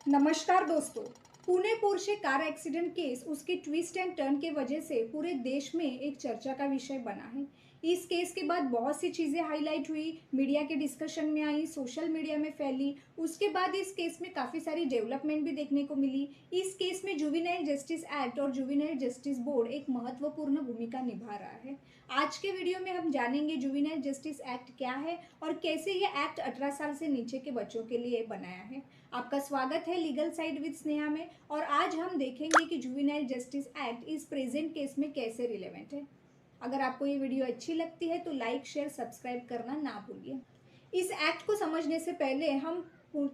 नमस्कार दोस्तों। Pune Porsche car accident case उसके ट्विस्ट एंड टर्न के वजह से पूरे देश में एक चर्चा का विषय बना है। इस केस के बाद बहुत सी चीज़ें हाईलाइट हुई, मीडिया के डिस्कशन में आई, सोशल मीडिया में फैली। उसके बाद इस केस में काफ़ी सारी डेवलपमेंट भी देखने को मिली। इस केस में जुवेनाइल जस्टिस एक्ट और जुवेनाइल जस्टिस बोर्ड एक महत्वपूर्ण भूमिका निभा रहा है। आज के वीडियो में हम जानेंगे जुवेनाइल जस्टिस एक्ट क्या है और कैसे ये एक्ट 18 साल से नीचे के बच्चों के लिए बनाया है। आपका स्वागत है लीगल साइड विद स्नेहा में। और आज हम देखेंगे कि जुवेनाइल जस्टिस एक्ट इस प्रेजेंट केस में कैसे रिलेवेंट है। अगर आपको ये वीडियो अच्छी लगती है तो लाइक शेयर सब्सक्राइब करना ना भूलिए। इस एक्ट को समझने से पहले हम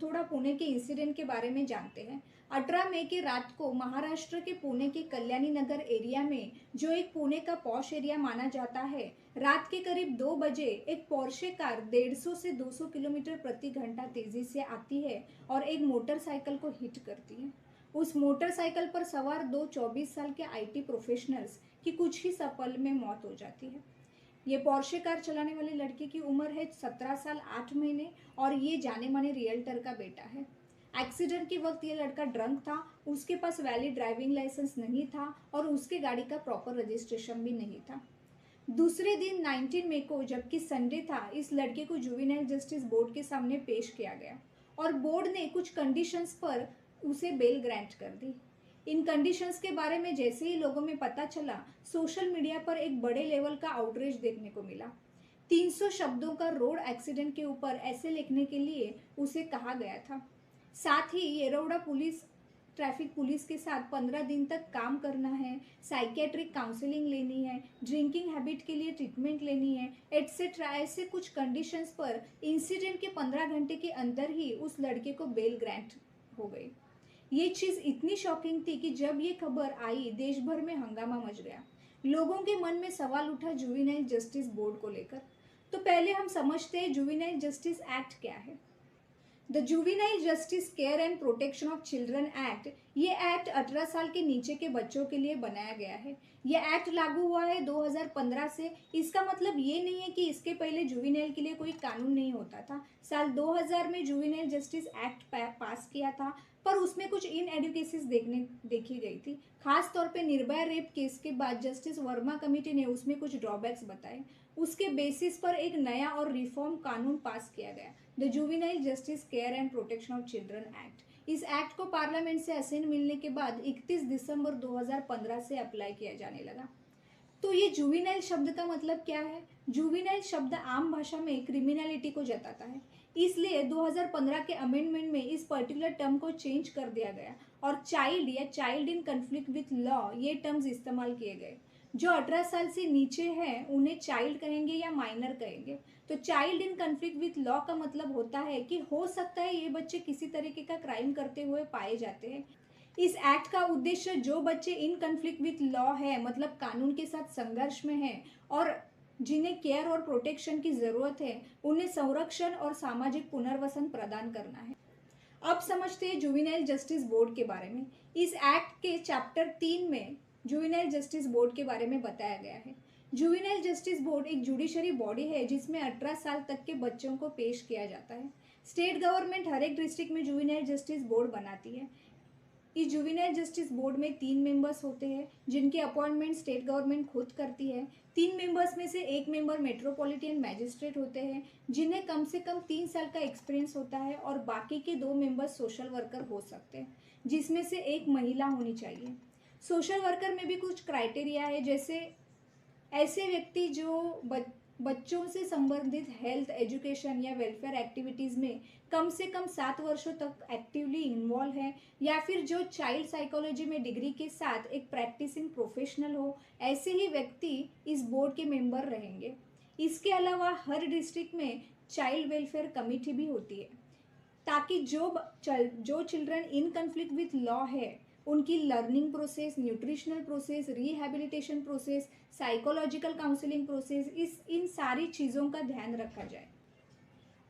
थोड़ा पुणे के इंसिडेंट के बारे में जानते हैं। 18 मई की रात को महाराष्ट्र के पुणे के कल्याणी नगर एरिया में, जो एक पुणे का पॉश एरिया माना जाता है, रात के करीब 2 बजे एक पोर्शे कार 150 से 200 किलोमीटर प्रति घंटा तेजी से आती है और एक मोटरसाइकिल को हिट करती है। उस मोटरसाइकिल पर सवार दो 24 साल के आईटी प्रोफेशनल्स की कुछ ही पल में मौत हो जाती है। ये पोर्शे कार चलाने वाले लड़के की उम्र है 17 साल 8 महीने और ये जाने माने रियल्टर का बेटा है। एक्सीडेंट के वक्त ये लड़का ड्रंक था, उसके पास वैलिड ड्राइविंग लाइसेंस नहीं था और उसके गाड़ी का प्रॉपर रजिस्ट्रेशन भी नहीं था। दूसरे दिन 19 मई को, जबकि संडे था, इस लड़के को जुवेनाइल जस्टिस बोर्ड के सामने पेश किया गया और बोर्ड ने कुछ कंडीशंस पर उसे बेल ग्रांट कर दी। इन कंडीशंस के बारे में जैसे ही लोगों में पता चला, सोशल मीडिया पर एक बड़े लेवल का आउटरीच देखने को मिला। 300 शब्दों का रोड एक्सीडेंट के ऊपर ऐसे लिखने के लिए उसे कहा गया था। साथ ही येरवडा पुलिस ट्रैफिक पुलिस के साथ 15 दिन तक काम करना है, साइकेट्रिक काउंसलिंग लेनी है, ड्रिंकिंग हैबिट के लिए ट्रीटमेंट लेनी है, एटसेट्रा। ऐसे कुछ कंडीशंस पर इंसिडेंट के 15 घंटे के अंदर ही उस लड़के को बेल ग्रांट हो गई। ये चीज़ इतनी शॉकिंग थी कि जब ये खबर आई, देश भर में हंगामा मच गया। लोगों के मन में सवाल उठा जुवेनाइल जस्टिस बोर्ड को लेकर। तो पहले हम समझते हैं जुवेनाइल जस्टिस एक्ट क्या है। The juvenile justice care and protection of children act, ये एक्ट 18 साल के नीचे के बच्चों के लिए बनाया गया है। ये एक्ट लागू हुआ है 2015 से। इसका मतलब ये नहीं है कि इसके पहले जुवेनाइल के लिए कोई कानून नहीं होता था। साल 2000 में जुवेनाइल जस्टिस एक्ट पास किया था, पर उसमें कुछ इनएडुकेसीज देखी गई थी। खास तौर पे निर्भया रेप केस के बाद जस्टिस वर्मा कमेटी ने उसमें कुछ ड्रॉबैक्स बताए। उसके बेसिस पर एक नया और रिफॉर्म कानून पास किया गया, the juvenile justice care and protection of children act. इस एक्ट को पार्लियामेंट से असेंट मिलने के बाद 31 दिसंबर 2015 से अप्लाई किया जाने लगा। तो ये जुवेनाइल शब्द का मतलब क्या है? जुवेनाइल शब्द आम भाषा में क्रिमिनलिटी को जताता है, इसलिए 2015 के अमेंडमेंट में इस पर्टिकुलर टर्म को चेंज कर दिया गया और चाइल्ड या child in conflict with law, ये टर्म्स इस्तेमाल किए गए। जो 18 साल से नीचे हैं उन्हें चाइल्ड कहेंगे या माइनर कहेंगे। तो child in conflict with law का मतलब होता है कि हो सकता है ये बच्चे किसी तरीके का क्राइम करते हुए पाए जाते हैं। इस एक्ट का उद्देश्य जो बच्चे इन कन्फ्लिक्ट विथ लॉ है, मतलब कानून के साथ संघर्ष में हैं और जिन्हें केयर और प्रोटेक्शन की ज़रूरत है, उन्हें संरक्षण और सामाजिक पुनर्वसन प्रदान करना है। अब समझते हैं जुवेनाइल जस्टिस बोर्ड के बारे में। इस एक्ट के चैप्टर 3 में जुवेनाइल जस्टिस बोर्ड के बारे में बताया गया है। जुवेनाइल जस्टिस बोर्ड एक जुडिशरी बॉडी है जिसमें 18 साल तक के बच्चों को पेश किया जाता है। स्टेट गवर्नमेंट हर एक डिस्ट्रिक्ट में जुवेनाइल जस्टिस बोर्ड बनाती है। इस जुवेनाइल जस्टिस बोर्ड में 3 मेंबर्स होते हैं जिनकी अपॉइंटमेंट स्टेट गवर्नमेंट खुद करती है। 3 मेंबर्स में से एक मेंबर मेट्रोपॉलिटन मैजिस्ट्रेट होते हैं जिन्हें कम से कम 3 साल का एक्सपीरियंस होता है और बाकी के 2 मेंबर्स सोशल वर्कर हो सकते हैं, जिसमें से एक महिला होनी चाहिए। सोशल वर्कर में भी कुछ क्राइटेरिया है, जैसे ऐसे व्यक्ति जो बच्चों से संबंधित हेल्थ, एजुकेशन या वेलफेयर एक्टिविटीज़ में कम से कम 7 वर्षों तक एक्टिवली इन्वॉल्व है, या फिर जो चाइल्ड साइकोलॉजी में डिग्री के साथ एक प्रैक्टिसिंग प्रोफेशनल हो। ऐसे ही व्यक्ति इस बोर्ड के मेंबर रहेंगे। इसके अलावा हर डिस्ट्रिक्ट में चाइल्ड वेलफेयर कमेटी भी होती है, ताकि जो children in conflict with law है उनकी learning process, nutritional process, rehabilitation process, psychological counselling process, इन सारी चीज़ों का ध्यान रखा जाए।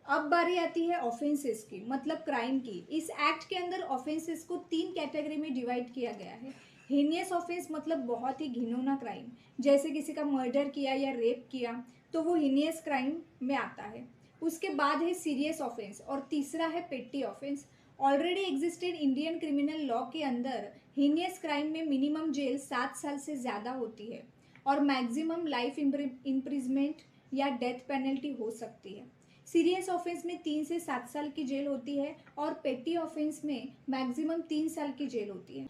अब बारी आती है ऑफेंसेस की, मतलब क्राइम की। इस एक्ट के अंदर ऑफेंसेस को 3 कैटेगरी में डिवाइड किया गया है। हीनियस ऑफेंस मतलब बहुत ही घिनौना क्राइम, जैसे किसी का मर्डर किया या रेप किया तो वो हीनियस क्राइम में आता है। उसके बाद है सीरियस ऑफेंस और तीसरा है पेटी offence. Already existed Indian criminal law के अंदर हीनियस क्राइम में मिनिमम जेल 7 साल से ज़्यादा होती है और मैक्सिमम लाइफ इम्प्रिजमेंट या डेथ पेनल्टी हो सकती है। सीरियस ऑफेंस में 3 से 7 साल की जेल होती है और पेटी ऑफेंस में मैक्सिमम 3 साल की जेल होती है।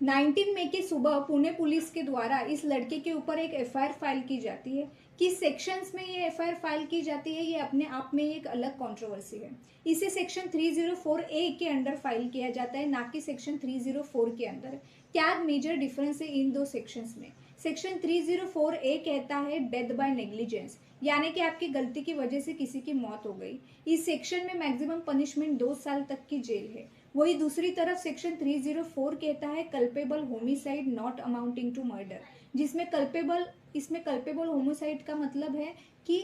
19 मई की सुबह पुणे पुलिस के द्वारा इस लड़के के ऊपर एक एफआईआर फाइल की जाती है। किस सेक्शंस में ये एफआईआर फाइल की जाती है, ये अपने आप में एक अलग कंट्रोवर्सी है। इसे सेक्शन 304A के अंडर फाइल किया जाता है, ना कि सेक्शन 304 के अंदर। क्या मेजर डिफरेंस है इन दो सेक्शंस में? सेक्शन 304A कहता है डेथ बाय नेग्लिजेंस, यानी कि आपकी गलती की वजह से किसी की मौत हो गई। इस सेक्शन में मैक्सिमम पनिशमेंट 2 साल तक की जेल है। वही दूसरी तरफ सेक्शन 304 कहता है culpable homicide not amounting to murder, जिसमें कल्पेबल होमिसाइड का मतलब है कि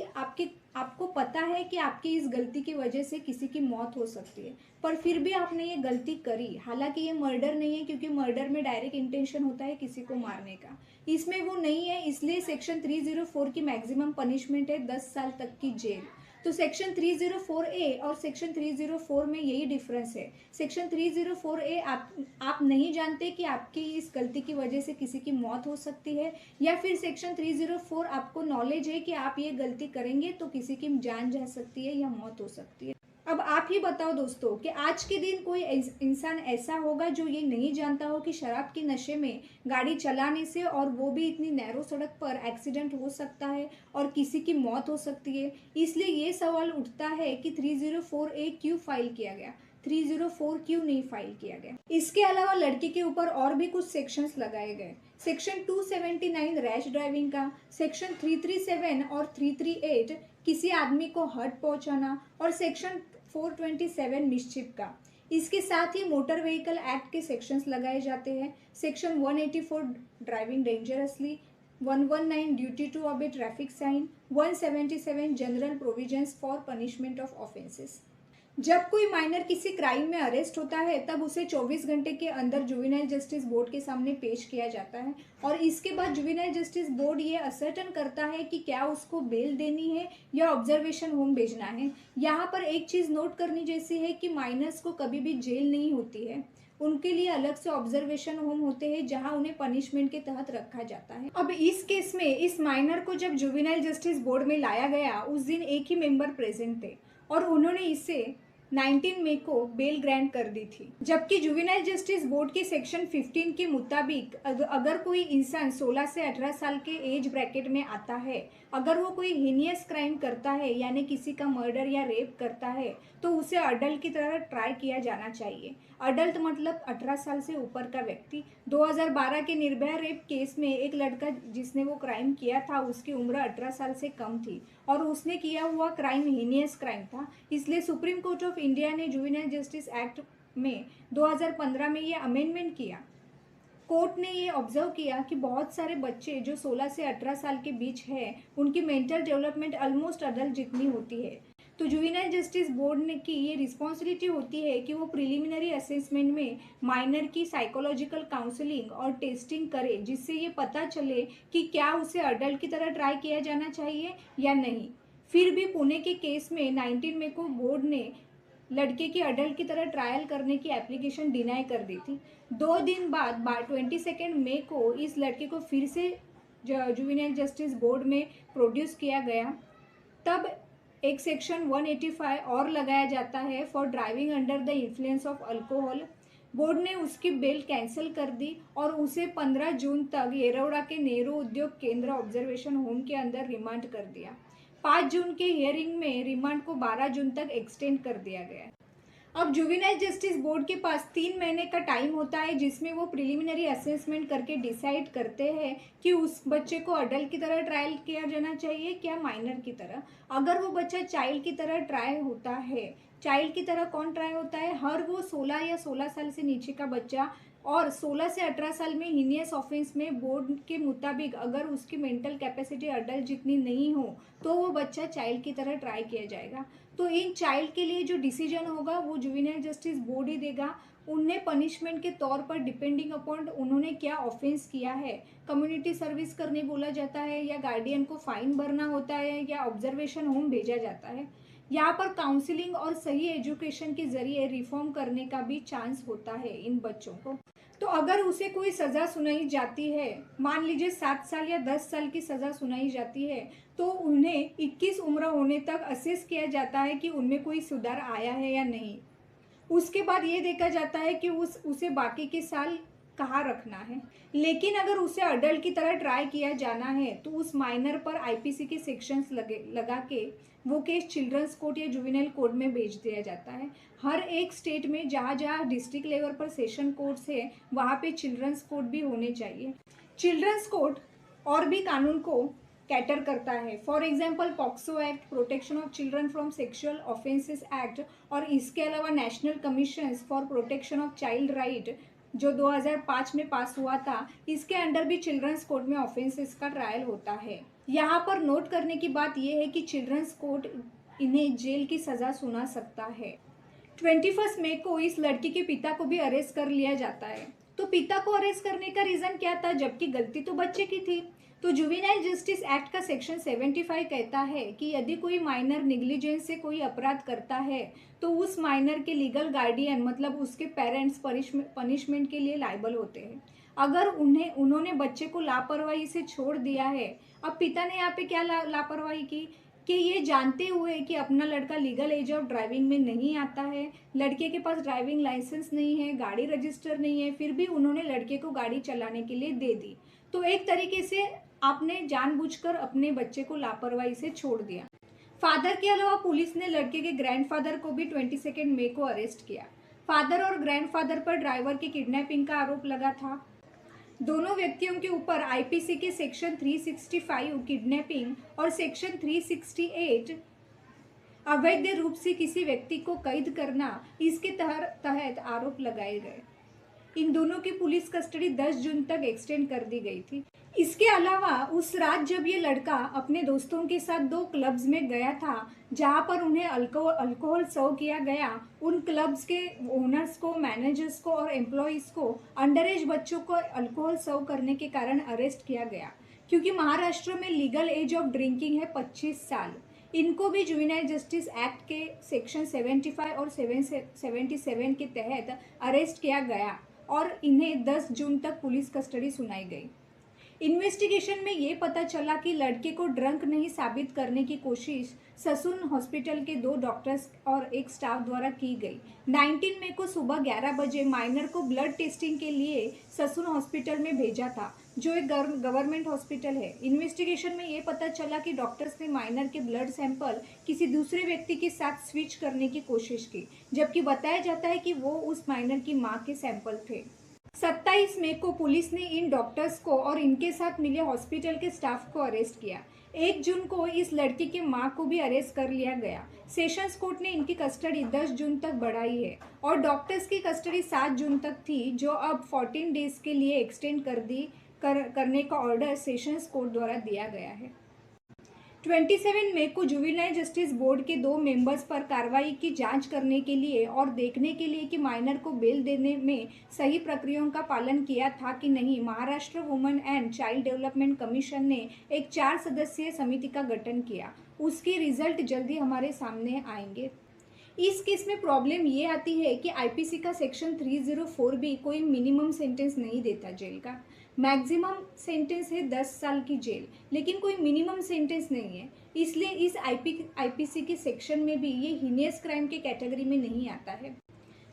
आपको पता है कि आपकी इस गलती की वजह से किसी की मौत हो सकती है, पर फिर भी आपने ये गलती करी। हालांकि ये मर्डर नहीं है, क्योंकि मर्डर में डायरेक्ट इंटेंशन होता है किसी को मारने का, इसमें वो नहीं है। इसलिए सेक्शन 304 की मैक्सिमम पनिशमेंट है 10 साल तक की जेल। तो सेक्शन 304A और सेक्शन 304 में यही डिफरेंस है। सेक्शन 304A आप नहीं जानते कि आपकी इस गलती की वजह से किसी की मौत हो सकती है, या फिर सेक्शन 304 आपको नॉलेज है कि आप ये गलती करेंगे तो किसी की जान जा सकती है या मौत हो सकती है। अब आप ही बताओ दोस्तों कि आज के दिन कोई इंसान ऐसा होगा जो ये नहीं जानता हो कि शराब के नशे में गाड़ी चलाने से, और वो भी इतनी नैरो सड़क पर, एक्सीडेंट हो सकता है और किसी की मौत हो सकती है। इसलिए ये सवाल उठता है कि 304A क्यों फाइल किया गया, 304 क्यों नहीं फाइल किया गया। इसके अलावा लड़के के ऊपर और भी कुछ सेक्शंस लगाए गए। सेक्शन 279 रैश ड्राइविंग का, सेक्शन 337 और 338 किसी आदमी को हर्ट पहुंचाना, और सेक्शन 427 मिसचिफ का। इसके साथ ही मोटर व्हीकल एक्ट के सेक्शंस लगाए जाते हैं। Section 184 driving dangerously, 119 duty to obey traffic sign, 177 general provisions for punishment of offences. जब कोई माइनर किसी क्राइम में अरेस्ट होता है तब उसे 24 घंटे के अंदर जुवेनाइल जस्टिस बोर्ड के सामने पेश किया जाता है, और इसके बाद जुवेनाइल जस्टिस बोर्ड ये असर्टन करता है कि क्या उसको बेल देनी है या ऑब्जर्वेशन होम भेजना है। यहाँ पर एक चीज़ नोट करनी जैसी है कि माइनर्स को कभी भी जेल नहीं होती है, उनके लिए अलग से ऑब्जर्वेशन होम होते हैं जहां उन्हें पनिशमेंट के तहत रखा जाता है। अब इस केस में इस माइनर को जब जुवेनाइल जस्टिस बोर्ड में लाया गया, उस दिन एक ही मेंबर प्रेजेंट थे और उन्होंने इसे 19 मई को बेल ग्रांट कर दी थी। जबकि जुवेनाइल जस्टिस बोर्ड के सेक्शन 15 के मुताबिक अगर कोई इंसान 16 से 18 साल के एज ब्रैकेट में आता है, अगर वो कोई हीनियस क्राइम करता है यानी किसी का मर्डर या रेप करता है, तो उसे अडल्ट की तरह ट्राई किया जाना चाहिए। अडल्ट मतलब 18 साल से ऊपर का व्यक्ति। 2012 के निर्भया रेप केस में एक लड़का जिसने वो क्राइम किया था, उसकी उम्र 18 साल से कम थी और उसने किया हुआ क्राइम हीनियस क्राइम था। इसलिए सुप्रीम कोर्ट ऑफ इंडिया ने जुवेनाइल जस्टिस एक्ट में 2015 में ये अमेंडमेंट किया। कोर्ट ने ये ऑब्जर्व किया कि बहुत सारे बच्चे जो 16 से 18 साल के बीच है, उनकी मेंटल डेवलपमेंट ऑलमोस्ट अडल्ट जितनी होती है। तो जुवेनाइल जस्टिस बोर्ड ने की ये रिस्पॉन्सिबिलिटी होती है कि वो प्रिलिमिनरी असेसमेंट में माइनर की साइकोलॉजिकल काउंसलिंग और टेस्टिंग करे, जिससे ये पता चले कि क्या उसे अडल्ट की तरह ट्राई किया जाना चाहिए या नहीं। फिर भी पुणे के केस में 19 मई को बोर्ड ने लड़के की अडल्ट की तरह ट्रायल करने की एप्लीकेशन डिनाई कर दी थी। 2 दिन बाद 22 मई को इस लड़के को फिर से जुवेनाइल जस्टिस बोर्ड में प्रोड्यूस किया गया। तब एक सेक्शन 185 और लगाया जाता है for driving under the influence of alcohol. Board ने उसकी बेल कैंसिल कर दी और उसे 15 जून तक येरवड़ा के नेहरू उद्योग केंद्र ऑब्जर्वेशन होम के अंदर रिमांड कर दिया। 5 जून के हियरिंग में रिमांड को 12 जून तक एक्सटेंड कर दिया गया। अब जुवेनाइल जस्टिस बोर्ड के पास 3 महीने का टाइम होता है, जिसमें वो प्रिलिमिनरी असेसमेंट करके डिसाइड करते हैं कि उस बच्चे को अडल्ट की तरह ट्रायल किया जाना चाहिए क्या माइनर की तरह। अगर वो बच्चा चाइल्ड की तरह ट्राई होता है, चाइल्ड की तरह कौन ट्राई होता है, हर वो 16 या 16 साल से नीचे का बच्चा, और 16 से 18 साल में हीनियस ऑफेंस में बोर्ड के मुताबिक अगर उसकी मेंटल कैपेसिटी अडल्ट जितनी नहीं हो तो वो बच्चा चाइल्ड की तरह ट्राई किया जाएगा। तो इन चाइल्ड के लिए जो डिसीजन होगा वो जुवेनाइल जस्टिस बोर्ड ही देगा। उन्हें पनिशमेंट के तौर पर डिपेंडिंग अपॉन उन्होंने क्या ऑफेंस किया है, कम्युनिटी सर्विस करने बोला जाता है या गार्डियन को फाइन भरना होता है या ऑब्जर्वेशन होम भेजा जाता है। यहाँ पर काउंसलिंग और सही एजुकेशन के जरिए रिफॉर्म करने का भी चांस होता है इन बच्चों को। तो अगर उसे कोई सज़ा सुनाई जाती है, मान लीजिए 7 साल या 10 साल की सज़ा सुनाई जाती है, तो उन्हें 21 उम्र होने तक असेस किया जाता है कि उनमें कोई सुधार आया है या नहीं। उसके बाद ये देखा जाता है कि उसे बाकी के साल कहाँ रखना है। लेकिन अगर उसे अडल्ट की तरह ट्राई किया जाना है तो उस माइनर पर आईपीसी के सेक्शंस लगा के वो केस चिल्ड्रंस कोर्ट या जुवेनाइल कोर्ट में भेज दिया जाता है। हर एक स्टेट में जहाँ जहाँ डिस्ट्रिक्ट लेवल पर सेशन कोर्ट्स है वहाँ पे चिल्ड्रंस कोर्ट भी होने चाहिए। चिल्ड्रंस कोर्ट और भी कानून को कैटर करता है। For example POCSO act, protection of children from sexual offences act, और इसके अलावा national commission for protection of child right जो 2005 में पास हुआ था, इसके अंडर भी चिल्ड्रंस कोर्ट में ऑफेंसेस का ट्रायल होता है। यहाँ पर नोट करने की बात यह है कि चिल्ड्रंस कोर्ट इन्हें जेल की सज़ा सुना सकता है। 21 मई को इस लड़की के पिता को भी अरेस्ट कर लिया जाता है। तो पिता को अरेस्ट करने का रीज़न क्या था, जबकि गलती तो बच्चे की थी। तो जुवेनाइल जस्टिस एक्ट का सेक्शन 75 कहता है कि यदि कोई माइनर निग्लिजेंस से कोई अपराध करता है तो उस माइनर के लीगल गार्डियन मतलब उसके पेरेंट्स पनिशमेंट के लिए लायबल होते हैं। अगर उन्होंने बच्चे को लापरवाही से छोड़ दिया है, अब पिता ने यहाँ पे क्या लापरवाही की कि ये जानते हुए कि अपना लड़का लीगल एज ऑफ ड्राइविंग में नहीं आता है, लड़के के पास ड्राइविंग लाइसेंस नहीं है, गाड़ी रजिस्टर नहीं है, फिर भी उन्होंने लड़के को गाड़ी चलाने के लिए दे दी। तो एक तरीके से आपने जानबूझकर अपने बच्चे को लापरवाही से छोड़ दिया। फादर के अलावा पुलिस ने लड़के के ग्रैंडफादर को भी 22 मई को अरेस्ट किया। फादर और ग्रैंडफादर पर ड्राइवर की किडनैपिंग का आरोप लगा था। दोनों व्यक्तियों के ऊपर आईपीसी के सेक्शन 365 किडनैपिंग और सेक्शन 368 अवैध रूप से किसी व्यक्ति को कैद करना इसके तहत आरोप लगाए गए। इन दोनों की पुलिस कस्टडी 10 जून तक एक्सटेंड कर दी गई थी। इसके अलावा उस रात जब ये लड़का अपने दोस्तों के साथ 2 क्लब्स में गया था जहां पर उन्हें अल्कोहल सर्व किया गया, उन क्लब्स के ओनर्स को, मैनेजर्स को और एम्प्लॉयज़ को अंडर एज बच्चों को अल्कोहल सर्व करने के कारण अरेस्ट किया गया। क्योंकि महाराष्ट्र में लीगल एज ऑफ ड्रिंकिंग है 25 साल, इनको भी जुवेनाइल जस्टिस एक्ट के सेक्शन 75 और 77 के तहत अरेस्ट किया गया और इन्हें 10 जून तक पुलिस कस्टडी सुनाई गई। इन्वेस्टिगेशन में ये पता चला कि लड़के को ड्रंक नहीं साबित करने की कोशिश ससून हॉस्पिटल के 2 डॉक्टर्स और एक स्टाफ द्वारा की गई। 19 मई को सुबह 11 बजे माइनर को ब्लड टेस्टिंग के लिए ससून हॉस्पिटल में भेजा था, जो एक गवर्नमेंट हॉस्पिटल है। इन्वेस्टिगेशन में ये पता चला कि डॉक्टर्स ने माइनर के ब्लड सैंपल किसी दूसरे व्यक्ति के साथ स्विच करने की कोशिश की, जबकि बताया जाता है कि वो उस माइनर की माँ के सैंपल थे। 27 मई को पुलिस ने इन डॉक्टर्स को और इनके साथ मिले हॉस्पिटल के स्टाफ को अरेस्ट किया। 1 जून को इस लड़की के मां को भी अरेस्ट कर लिया गया। सेशंस कोर्ट ने इनकी कस्टडी 10 जून तक बढ़ाई है और डॉक्टर्स की कस्टडी 7 जून तक थी, जो अब 14 डेज के लिए एक्सटेंड करने का ऑर्डर सेशंस कोर्ट द्वारा दिया गया है। 27 मई को जुवेनाइल जस्टिस बोर्ड के 2 मेंबर्स पर कार्रवाई की जांच करने के लिए और देखने के लिए कि माइनर को बेल देने में सही प्रक्रियाओं का पालन किया था कि नहीं, Maharashtra women and child development commission ने एक 4 सदस्यीय समिति का गठन किया। उसके रिजल्ट जल्दी हमारे सामने आएंगे। इस केस में प्रॉब्लम ये आती है कि आईपीसी का सेक्शन 304 भी कोई मिनिमम सेंटेंस नहीं देता जेल का। मैक्सिमम सेंटेंस है 10 साल की जेल, लेकिन कोई मिनिमम सेंटेंस नहीं है। इसलिए इस आईपीसी के सेक्शन में भी ये हीनियस क्राइम के कैटेगरी में नहीं आता है।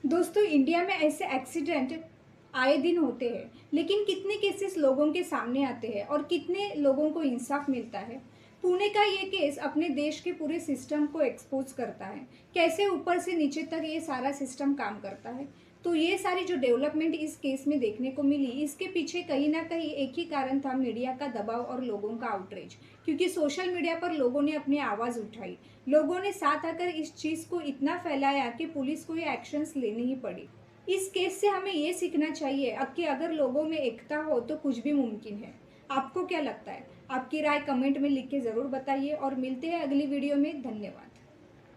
दोस्तों, इंडिया में ऐसे एक्सीडेंट आए दिन होते हैं, लेकिन कितने केसेस लोगों के सामने आते हैं और कितने लोगों को इंसाफ मिलता है। पुणे का ये केस अपने देश के पूरे सिस्टम को एक्सपोज करता है, कैसे ऊपर से नीचे तक ये सारा सिस्टम काम करता है। तो ये सारी जो डेवलपमेंट इस केस में देखने को मिली, इसके पीछे कहीं ना कहीं एक ही कारण था, मीडिया का दबाव और लोगों का आउटरीच। क्योंकि सोशल मीडिया पर लोगों ने अपनी आवाज़ उठाई, लोगों ने साथ आकर इस चीज़ को इतना फैलाया कि पुलिस को ये एक्शंस लेनी ही पड़ी। इस केस से हमें ये सीखना चाहिए कि अगर लोगों में एकता हो तो कुछ भी मुमकिन है। आपको क्या लगता है? आपकी राय कमेंट में लिख के ज़रूर बताइए और मिलते हैं अगली वीडियो में। धन्यवाद।